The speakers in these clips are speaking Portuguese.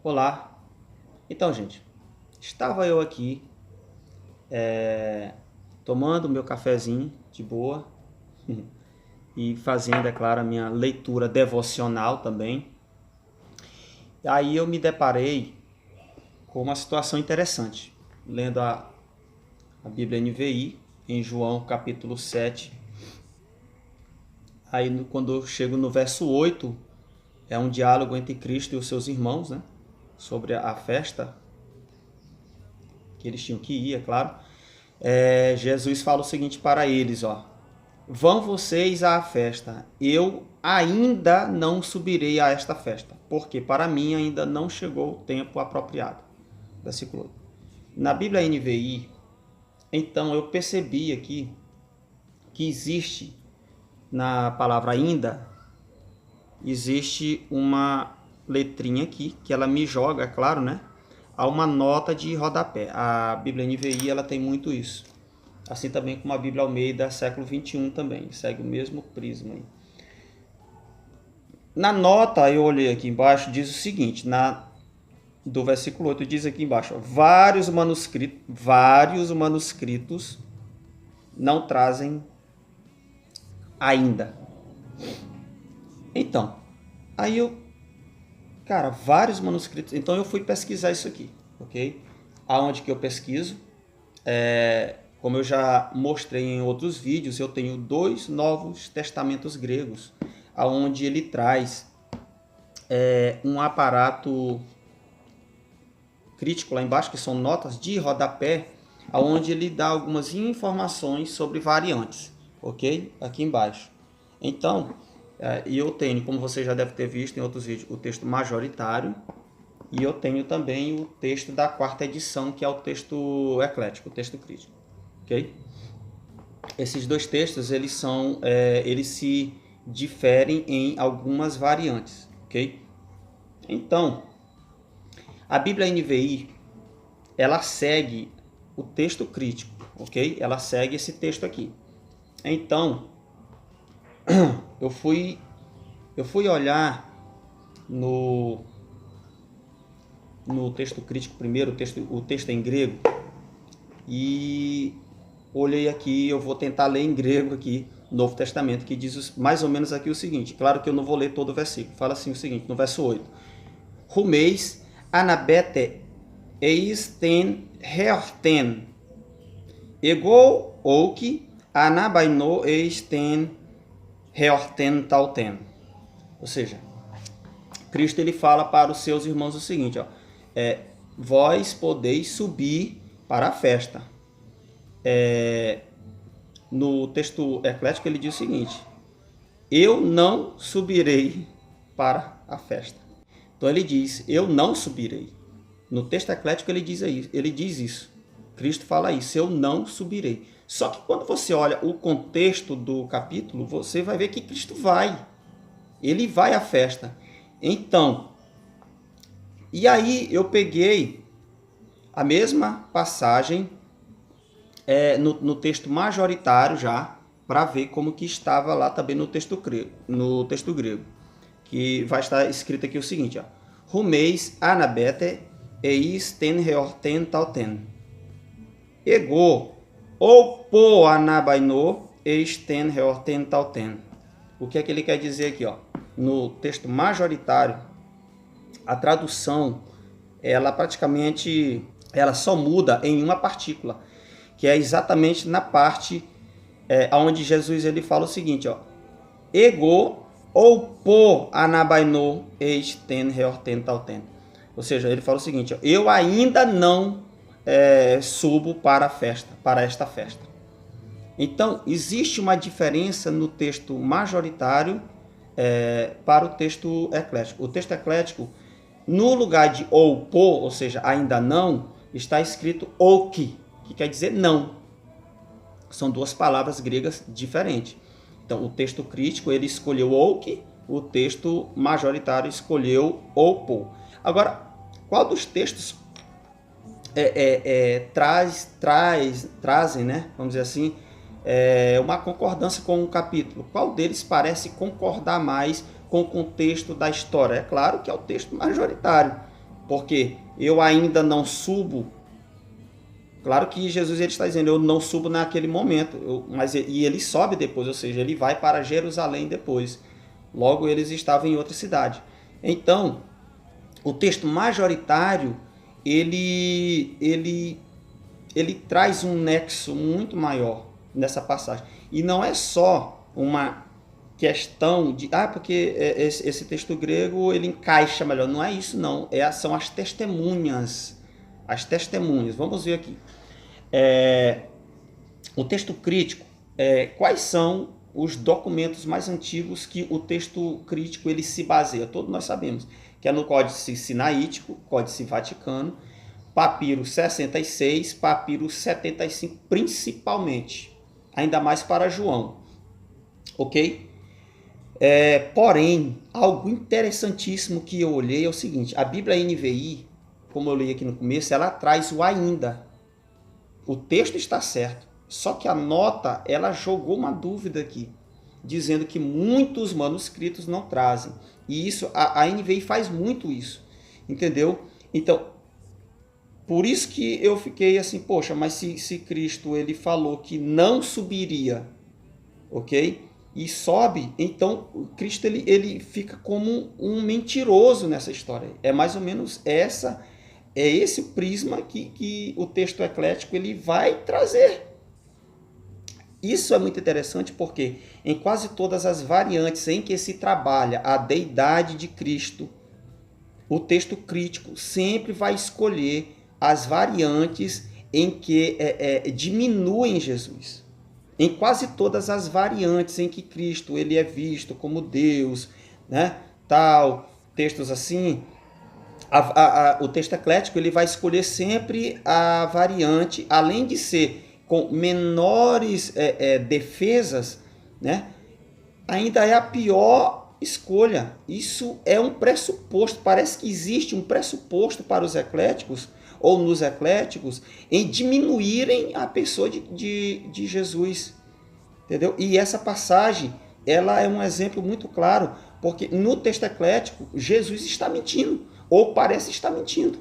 Olá, então gente, estava eu aqui tomando meu cafezinho de boa e fazendo, é claro, a minha leitura devocional também. E aí eu me deparei com uma situação interessante, lendo a Bíblia NVI em João capítulo 7. Aí quando eu chego no verso 8, é um diálogo entre Cristo e os seus irmãos, né? Sobre a festa que eles tinham que ir, é claro. Jesus fala o seguinte para eles, ó: vão vocês à festa, eu ainda não subirei a esta festa, porque para mim ainda não chegou o tempo apropriado. Versículo 8. Na Bíblia NVI, então eu percebi aqui que existe na palavra ainda, existe uma letrinha aqui, que ela me joga, é claro, né? A uma nota de rodapé. A Bíblia NVI ela tem muito isso. Assim também como a Bíblia Almeida, século 21 também, segue o mesmo prisma aí. Na nota, eu olhei aqui embaixo, diz o seguinte, do versículo 8, diz aqui embaixo, ó, vários manuscritos não trazem ainda. Então, aí cara, vários manuscritos, então eu fui pesquisar isso aqui, ok? Aonde que eu pesquiso? Como eu já mostrei em outros vídeos, eu tenho 2 novos testamentos gregos, aonde ele traz um aparato crítico lá embaixo, que são notas de rodapé, aonde ele dá algumas informações sobre variantes, ok? Aqui embaixo. Então, eu tenho, como você já deve ter visto em outros vídeos, o texto majoritário, e eu tenho também o texto da 4ª edição, que é o texto eclético, o texto crítico. Okay? Esses 2 textos eles se diferem em algumas variantes. Okay? Então, a Bíblia NVI ela segue o texto crítico. Okay? Ela segue esse texto aqui. Então, eu fui olhar no texto crítico primeiro, o texto em grego, e olhei aqui, eu vou tentar ler em grego aqui, Novo Testamento, que diz mais ou menos aqui o seguinte, claro que eu não vou ler todo o versículo, fala assim o seguinte, no verso 8, Rumeis anabete eisten heorten, ego ouki anabaino eisten heorten tauten. Ou seja, Cristo ele fala para os seus irmãos o seguinte, ó, vós podeis subir para a festa. No texto eclético ele diz o seguinte, eu não subirei para a festa. Então ele diz, eu não subirei. No texto eclético ele diz isso. Cristo fala isso, eu não subirei. Só que quando você olha o contexto do capítulo, você vai ver que Cristo vai. Ele vai à festa. Então, e aí eu peguei a mesma passagem no texto majoritário já, para ver como que estava lá também no texto grego, que vai estar escrito aqui o seguinte, ó, Rumeis anabete eis ten heorten tauten, ego opo anabaino eis ten heorten tauten. O que é que ele quer dizer aqui, ó? No texto majoritário, a tradução, ela praticamente, ela só muda em uma partícula, que é exatamente na parte onde Jesus ele fala o seguinte, ó, ego ou po anabaino eisten heorten tauten. Ou seja, ele fala o seguinte, ó, eu ainda não subo para a festa, para esta festa. Então, existe uma diferença no texto majoritário para o texto eclético. O texto eclético, no lugar de ou po, ou seja, ainda não, está escrito oki, que quer dizer não. São 2 palavras gregas diferentes. Então, o texto crítico ele escolheu oki, o texto majoritário escolheu opo. Agora, qual dos textos trazem, né, vamos dizer assim, uma concordância com o capítulo? Qual deles parece concordar mais com o contexto da história? É claro que é o texto majoritário. Porque eu ainda não subo. Claro que Jesus ele está dizendo, eu não subo naquele momento, e ele sobe depois, ou seja, ele vai para Jerusalém depois. Logo, eles estavam em outra cidade. Então, o texto majoritário, ele traz um nexo muito maior nessa passagem. E não é só uma questão de, porque esse texto grego ele encaixa melhor. Não é isso, não. São as testemunhas. As testemunhas. Vamos ver aqui. O texto crítico, quais são os documentos mais antigos que o texto crítico ele se baseia? Todos nós sabemos que é no Códice Sinaítico, Códice Vaticano, Papiro 66, Papiro 75, principalmente, ainda mais para João, ok? Porém, algo interessantíssimo que eu olhei é o seguinte, a Bíblia NVI, como eu li aqui no começo, ela traz o ainda. O texto está certo, só que a nota, ela jogou uma dúvida aqui, dizendo que muitos manuscritos não trazem. E isso, a NVI faz muito isso, entendeu? Então, por isso que eu fiquei assim, poxa, mas se Cristo ele falou que não subiria, ok? E sobe, então Cristo ele fica como um mentiroso nessa história. É mais ou menos esse o prisma que o texto eclético ele vai trazer. Isso é muito interessante porque em quase todas as variantes em que se trabalha a deidade de Cristo, o texto crítico sempre vai escolher as variantes em que diminuem Jesus. Em quase todas as variantes em que Cristo ele é visto como Deus, né? Tal, textos assim, o texto eclético ele vai escolher sempre a variante, além de ser com menores defesas, né? Ainda é a pior escolha. Isso é um pressuposto, parece que existe um pressuposto para os ecléticos, ou nos ecléticos, em diminuírem a pessoa de Jesus, entendeu? E essa passagem, ela é um exemplo muito claro, porque no texto eclético, Jesus está mentindo, ou parece estar mentindo.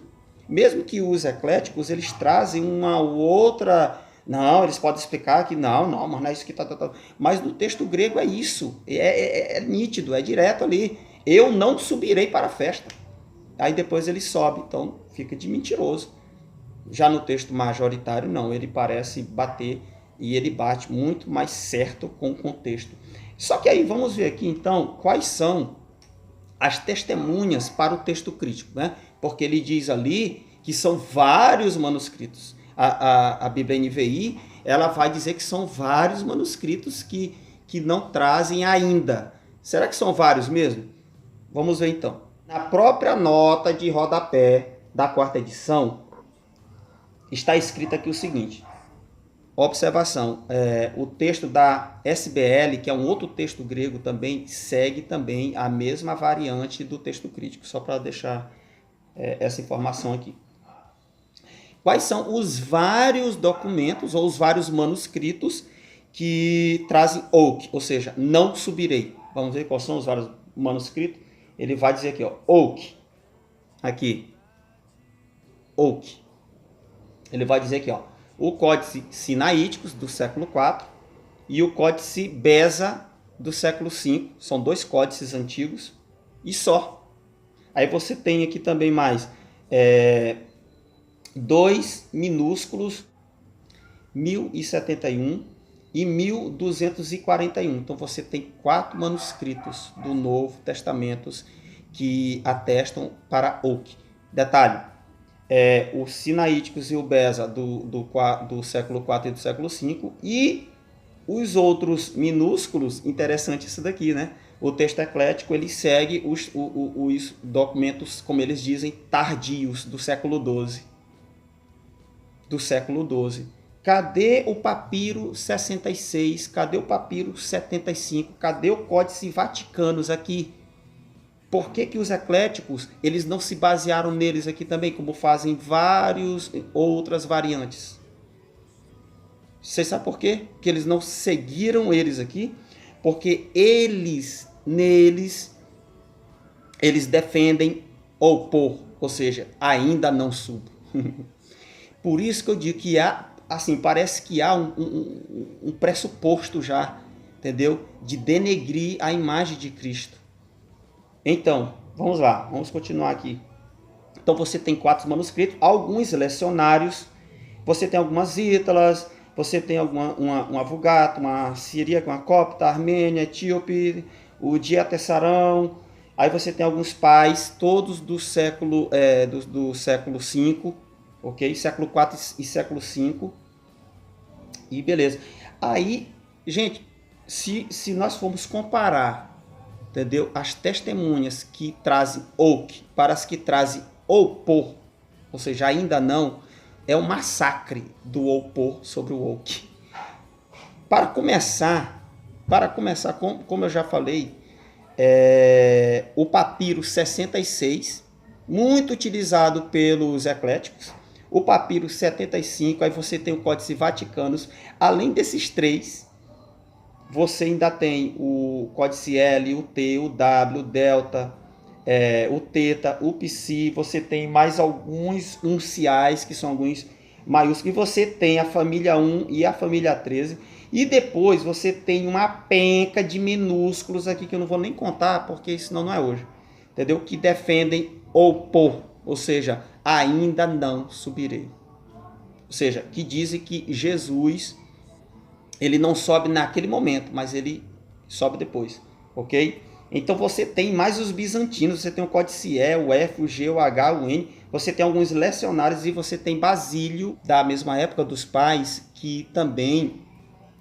Mesmo que os ecléticos, eles trazem uma outra... Não, eles podem explicar que não, mas não é isso que tá. Mas no texto grego é isso, é nítido, é direto ali. Eu não subirei para a festa. Aí depois ele sobe, então fica de mentiroso. Já no texto majoritário, não, ele parece bater e ele bate muito mais certo com o contexto. Só que aí vamos ver aqui então quais são as testemunhas para o texto crítico, né? Porque ele diz ali que são vários manuscritos. A Bíblia NVI ela vai dizer que são vários manuscritos que não trazem ainda. Será que são vários mesmo? Vamos ver então. Na própria nota de rodapé da quarta edição, está escrito aqui o seguinte. Observação, o texto da SBL, que é um outro texto grego também, segue também a mesma variante do texto crítico, só para deixar essa informação aqui. Quais são os vários documentos ou os vários manuscritos que trazem oak, ou seja, não subirei? Vamos ver quais são os vários manuscritos. Ele vai dizer aqui, ó, oak. Aqui. Oak. Ele vai dizer aqui, ó, o Códice Sinaíticos do século IV e o Códice Beza do século V. São dois códices antigos e só. Aí você tem aqui também mais dois minúsculos, 1071 e 1241. Então você tem 4 manuscritos do Novo Testamento que atestam para Oak. Detalhe, os Sinaíticos e o Beza do século IV e do século V, e os outros minúsculos, interessante isso daqui, né? O texto eclético ele segue os documentos, como eles dizem, tardios do século XII. Do século XII. Cadê o papiro 66? Cadê o papiro 75? Cadê o Códice Vaticanos aqui? Por que os ecléticos eles não se basearam neles aqui também, como fazem várias outras variantes? Você sabe por quê? Que eles não seguiram eles aqui? Porque eles defendem, ou por ou seja, ainda não subo. Por isso que eu digo que há, assim, parece que há um pressuposto já, entendeu? De denegrir a imagem de Cristo. Então, vamos lá, vamos continuar aqui. Então você tem 4 manuscritos, alguns lecionários, você tem algumas ítalas, você tem uma Vulgata, uma siríaca, uma copta, armênia, etíope, o Diatessarão. Aí você tem alguns pais, todos do século V, ok? Século IV e século V. E beleza. Aí, gente, se nós formos comparar, entendeu? As testemunhas que trazem Oak para as que trazem Opor, ou seja, ainda não, é um massacre do Opor sobre o Oak. Para começar, como eu já falei, o papiro 66, muito utilizado pelos ecléticos. O papiro 75, aí você tem o Códice Vaticanos. Além desses 3, você ainda tem o Códice L, o T, o W, o Delta, o Teta, o Psi. Você tem mais alguns unciais, que são alguns maiúsculos. E você tem a família 1 e a família 13. E depois você tem uma penca de minúsculos aqui, que eu não vou nem contar, porque senão não é hoje. Entendeu? Que defendem Opor, ou seja, ainda não subirei. Ou seja, que dizem que Jesus, ele não sobe naquele momento, mas ele sobe depois, ok? Então você tem mais os bizantinos, você tem o Códice E, o F, o G, o H, o N, você tem alguns lecionários e você tem Basílio, da mesma época dos pais, que também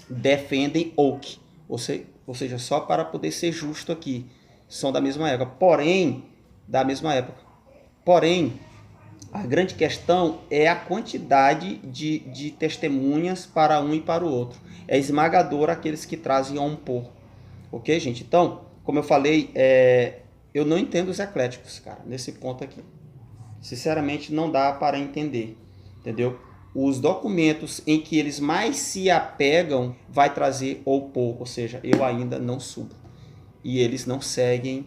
defendem Oak, ou seja, só para poder ser justo aqui, são da mesma época, porém, a grande questão é a quantidade de testemunhas para um e para o outro. É esmagador aqueles que trazem Opor. Ok, gente? Então, como eu falei, eu não entendo os ecléticos, cara, nesse ponto aqui. Sinceramente, não dá para entender, entendeu? Os documentos em que eles mais se apegam vai trazer Opor, ou seja, eu ainda não subo. E eles não seguem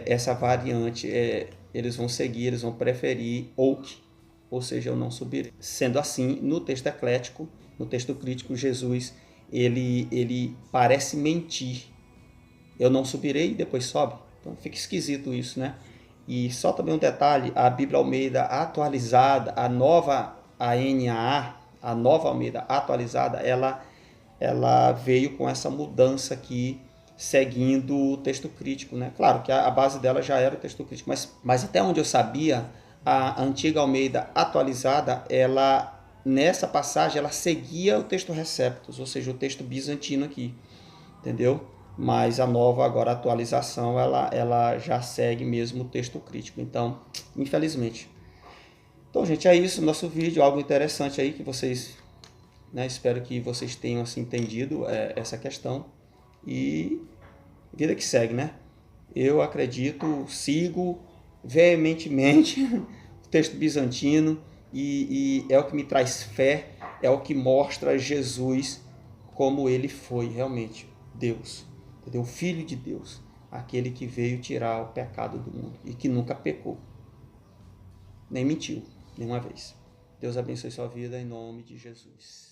essa variante, eles vão seguir, eles vão preferir Oak, ou seja, eu não subirei. Sendo assim, no texto eclético, no texto crítico, Jesus, ele parece mentir. Eu não subirei e depois sobe. Então fica esquisito isso, né? E só também um detalhe, a Bíblia Almeida atualizada, a nova ANAA, a nova Almeida atualizada, ela veio com essa mudança aqui, seguindo o texto crítico, né? Claro que a base dela já era o texto crítico, mas até onde eu sabia, a antiga Almeida atualizada, ela nessa passagem ela seguia o texto Receptus, ou seja, o texto bizantino aqui, entendeu? Mas a nova agora atualização, ela já segue mesmo o texto crítico, então, infelizmente. Então, gente, é isso, nosso vídeo, algo interessante aí que vocês, né, espero que vocês tenham assim, entendido essa questão. E vida que segue, né? Eu acredito, sigo veementemente o texto bizantino e é o que me traz fé, é o que mostra Jesus como ele foi realmente, Deus, entendeu? O Filho de Deus, aquele que veio tirar o pecado do mundo e que nunca pecou, nem mentiu, nenhuma vez. Deus abençoe sua vida em nome de Jesus.